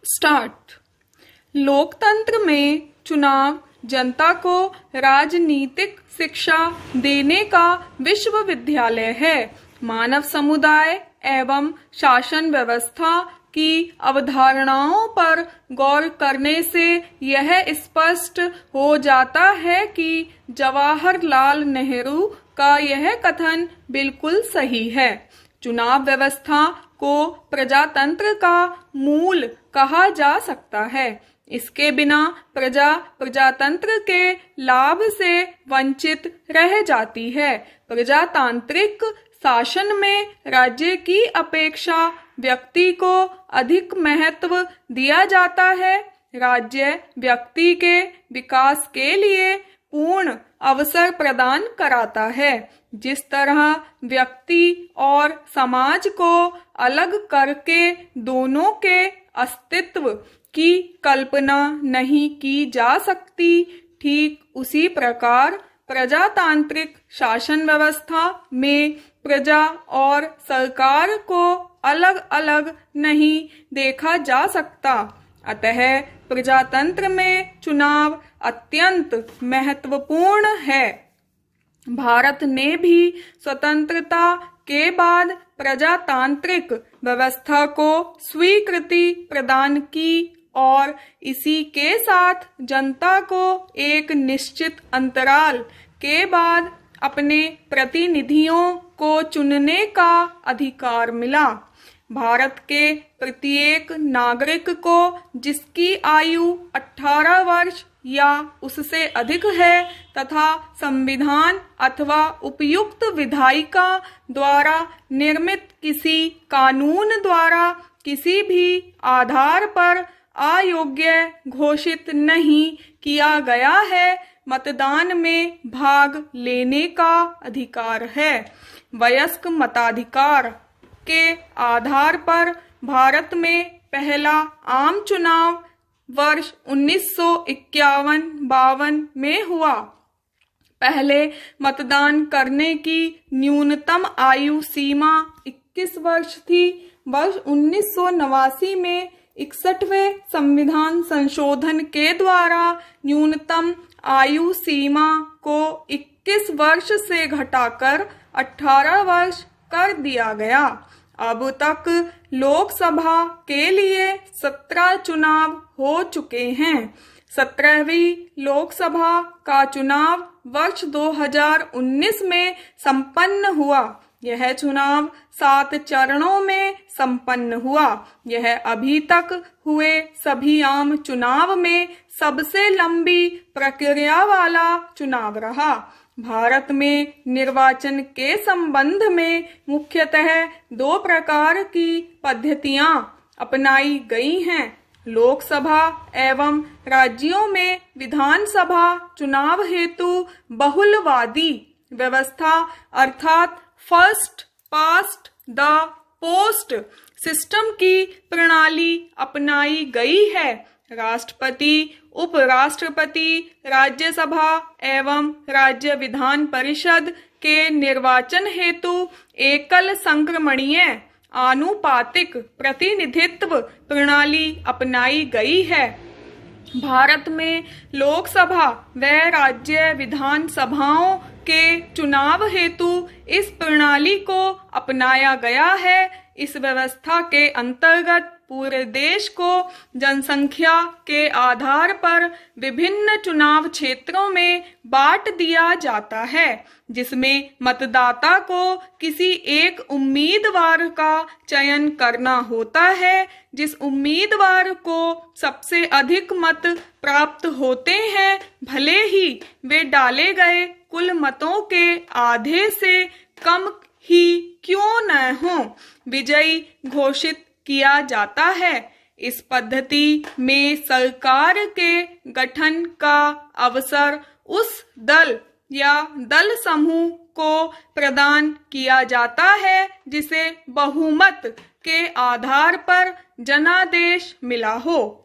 Start. लोकतंत्र में चुनाव जनता को राजनीतिक शिक्षा देने का विश्वविद्यालय है। मानव समुदाय एवं शासन व्यवस्था की अवधारणाओं पर गौर करने से यह स्पष्ट हो जाता है कि जवाहरलाल नेहरू का यह कथन बिल्कुल सही है। चुनाव व्यवस्था को प्रजातंत्र का मूल कहा जा सकता है। इसके बिना प्रजा प्रजातंत्र के लाभ से वंचित रह जाती है। प्रजातांत्रिक शासन में राज्य की अपेक्षा व्यक्ति को अधिक महत्व दिया जाता है। राज्य व्यक्ति के विकास के लिए पूर्ण अवसर प्रदान कराता है। जिस तरह व्यक्ति और समाज को अलग करके दोनों के अस्तित्व की कल्पना नहीं की जा सकती, ठीक उसी प्रकार प्रजातांत्रिक शासन व्यवस्था में प्रजा और सरकार को अलग अलग नहीं देखा जा सकता। अतः प्रजातंत्र में चुनाव अत्यंत महत्वपूर्ण है। भारत ने भी स्वतंत्रता के बाद प्रजातांत्रिक व्यवस्था को स्वीकृति प्रदान की और इसी के साथ जनता को एक निश्चित अंतराल के बाद अपने प्रतिनिधियों को चुनने का अधिकार मिला। भारत के प्रत्येक नागरिक को जिसकी आयु 18 वर्ष या उससे अधिक है तथा संविधान अथवा उपयुक्त विधायिका द्वारा निर्मित किसी कानून द्वारा किसी भी आधार पर अयोग्य घोषित नहीं किया गया है, मतदान में भाग लेने का अधिकार है। वयस्क मताधिकार के आधार पर भारत में पहला आम चुनाव वर्ष 1951-52 में हुआ। पहले मतदान करने की न्यूनतम आयु सीमा 21 वर्ष थी। वर्ष 1989 में 61वें संविधान संशोधन के द्वारा न्यूनतम आयु सीमा को 21 वर्ष से घटाकर 18 वर्ष कर दिया गया। अब तक लोकसभा के लिए 17 चुनाव हो चुके हैं। 17वीं लोकसभा का चुनाव वर्ष 2019 में संपन्न हुआ। यह चुनाव 7 चरणों में संपन्न हुआ। यह अभी तक हुए सभी आम चुनाव में सबसे लंबी प्रक्रिया वाला चुनाव रहा। भारत में निर्वाचन के संबंध में मुख्यतः 2 प्रकार की पद्धतियां अपनाई गई हैं। लोकसभा एवं राज्यों में विधानसभा चुनाव हेतु बहुलवादी व्यवस्था अर्थात first past the post system की प्रणाली अपनाई गई है। राष्ट्रपति, उपराष्ट्रपति, राज्यसभा एवं राज्य विधान परिषद के निर्वाचन हेतु एकल संक्रमणीय आनुपातिक प्रतिनिधित्व प्रणाली अपनाई गई है। भारत में लोकसभा व राज्य विधानसभाओं के चुनाव हेतु इस प्रणाली को अपनाया गया है। इस व्यवस्था के अंतर्गत पूरे देश को जनसंख्या के आधार पर विभिन्न चुनाव क्षेत्रों में बांट दिया जाता है, जिसमें मतदाता को किसी एक उम्मीदवार का चयन करना होता है। जिस उम्मीदवार को सबसे अधिक मत प्राप्त होते हैं, भले ही वे डाले गए कुल मतों के आधे से कम ही क्यों न हो, विजयी घोषित किया जाता है। इस पद्धति में सरकार के गठन का अवसर उस दल या दल समूह को प्रदान किया जाता है जिसे बहुमत के आधार पर जनादेश मिला हो।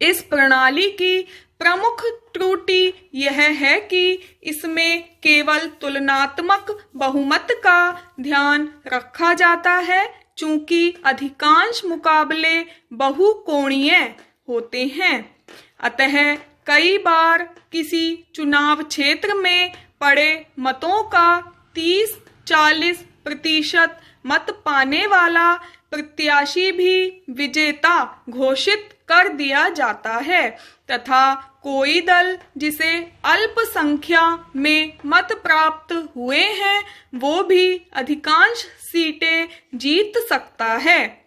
इस प्रणाली की प्रमुख त्रुटि यह है कि इसमें केवल तुलनात्मक बहुमत का ध्यान रखा जाता है, चूंकि अधिकांश मुकाबले बहुकोणीय होते हैं, अतः कई बार किसी चुनाव क्षेत्र में पड़े मतों का 30-40% मत पाने वाला प्रत्याशी भी विजेता घोषित कर दिया जाता है तथा कोई दल जिसे अल्प संख्या में मत प्राप्त हुए हैं वो भी अधिकांश सीटें जीत सकता है।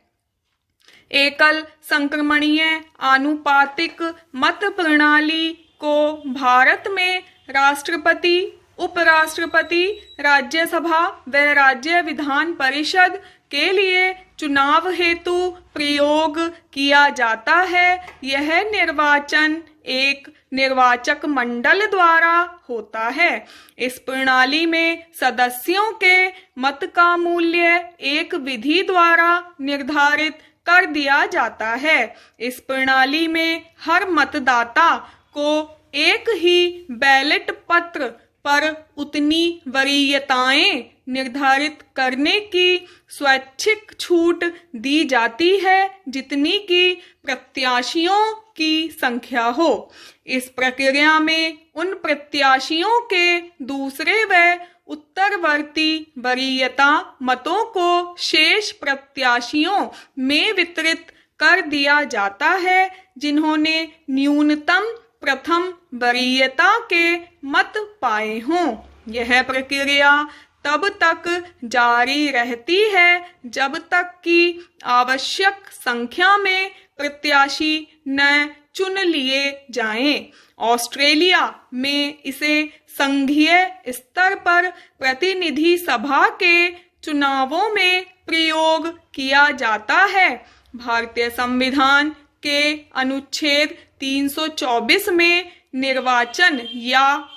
एकल संक्रमणीय आनुपातिक मत प्रणाली को भारत में राष्ट्रपति, उपराष्ट्रपति, राज्यसभा व राज्य विधान परिषद के लिए चुनाव हेतु प्रयोग किया जाता है। यह निर्वाचन एक निर्वाचक मंडल द्वारा होता है। इस प्रणाली में सदस्यों के मत का मूल्य एक विधि द्वारा निर्धारित कर दिया जाता है। इस प्रणाली में हर मतदाता को एक ही बैलेट पत्र पर उतनी वरीयताएं निर्धारित करने की स्वैच्छिक छूट दी जाती है जितनी की प्रत्याशियों की संख्या हो। इस प्रक्रिया में उन प्रत्याशियों के दूसरे व उत्तरवर्ती वरीयता मतों को शेष प्रत्याशियों में वितरित कर दिया जाता है जिन्होंने न्यूनतम प्रथम वरीयता के मत पाए हों। यह प्रक्रिया तब तक जारी रहती है जब तक कि आवश्यक संख्या में प्रत्याशी न चुन लिए जाएं। ऑस्ट्रेलिया में इसे संघीय स्तर पर प्रतिनिधि सभा के चुनावों में प्रयोग किया जाता है। भारतीय संविधान के अनुच्छेद 324 में निर्वाचन या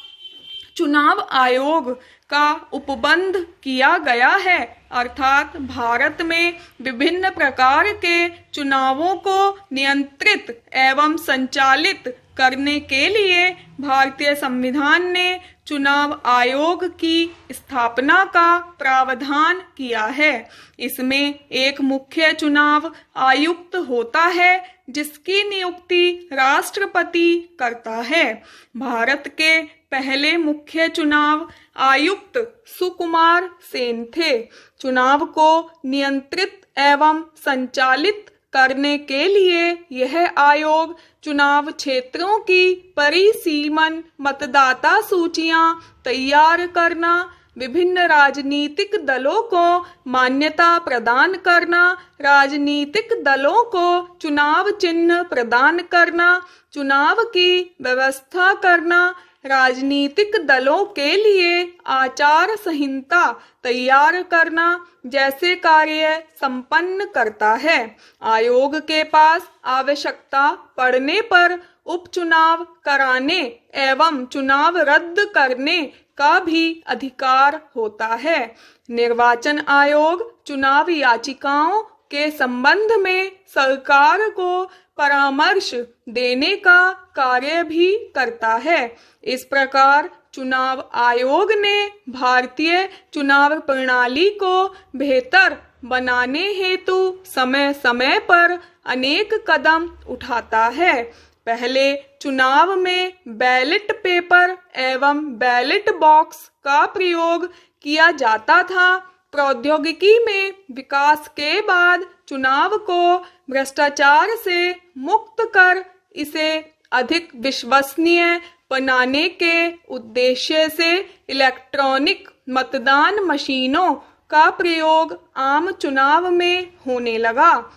चुनाव आयोग का उपबंध किया गया है, अर्थात भारत में विभिन्न प्रकार के चुनावों को नियंत्रित एवं संचालित करने के लिए भारतीय संविधान ने चुनाव आयोग की स्थापना का प्रावधान किया है। इसमें एक मुख्य चुनाव आयुक्त होता है जिसकी नियुक्ति राष्ट्रपति करता है। भारत के पहले मुख्य चुनाव आयुक्त सुकुमार सेन थे। चुनाव को नियंत्रित एवं संचालित करने के लिए यह आयोग चुनाव क्षेत्रों की परिसीमन, मतदाता सूचियां तैयार करना, विभिन्न राजनीतिक दलों को मान्यता प्रदान करना, राजनीतिक दलों को चुनाव चिन्ह प्रदान करना, चुनाव की व्यवस्था करना, राजनीतिक दलों के लिए आचार संहिता तैयार करना जैसे कार्य संपन्न करता है। आयोग के पास आवश्यकता पड़ने पर उपचुनाव कराने एवं चुनाव रद्द करने का भी अधिकार होता है। निर्वाचन आयोग चुनाव याचिकाओं के संबंध में सरकार को परामर्श देने का कार्य भी करता है। इस प्रकार चुनाव आयोग ने भारतीय चुनाव प्रणाली को बेहतर बनाने हेतु समय समय पर अनेक कदम उठाता है। पहले चुनाव में बैलेट पेपर एवं बैलेट बॉक्स का प्रयोग किया जाता था। प्रौद्योगिकी में विकास के बाद चुनाव को भ्रष्टाचार से मुक्त कर इसे अधिक विश्वसनीय बनाने के उद्देश्य से इलेक्ट्रॉनिक मतदान मशीनों का प्रयोग आम चुनाव में होने लगा।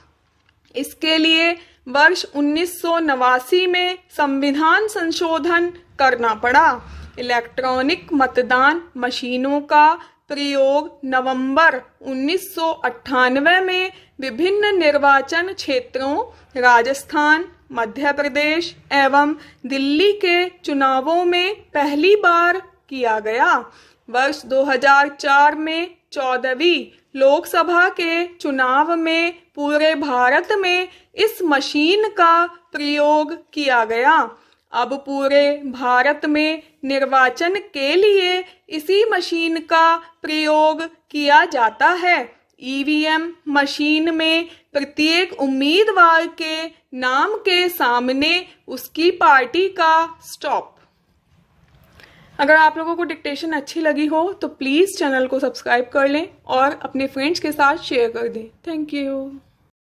इसके लिए वर्ष 1989 में संविधान संशोधन करना पड़ा। इलेक्ट्रॉनिक मतदान मशीनों का प्रयोग नवंबर 1998 में विभिन्न निर्वाचन क्षेत्रों राजस्थान, मध्य प्रदेश एवं दिल्ली के चुनावों में पहली बार किया गया। वर्ष 2004 में 14वीं लोकसभा के चुनाव में पूरे भारत में इस मशीन का प्रयोग किया गया। अब पूरे भारत में निर्वाचन के लिए इसी मशीन का प्रयोग किया जाता है। ईवीएम मशीन में प्रत्येक उम्मीदवार के नाम के सामने उसकी पार्टी का स्टॉप। अगर आप लोगों को डिक्टेशन अच्छी लगी हो तो प्लीज़ चैनल को सब्सक्राइब कर लें और अपने फ्रेंड्स के साथ शेयर कर दें। Thank you.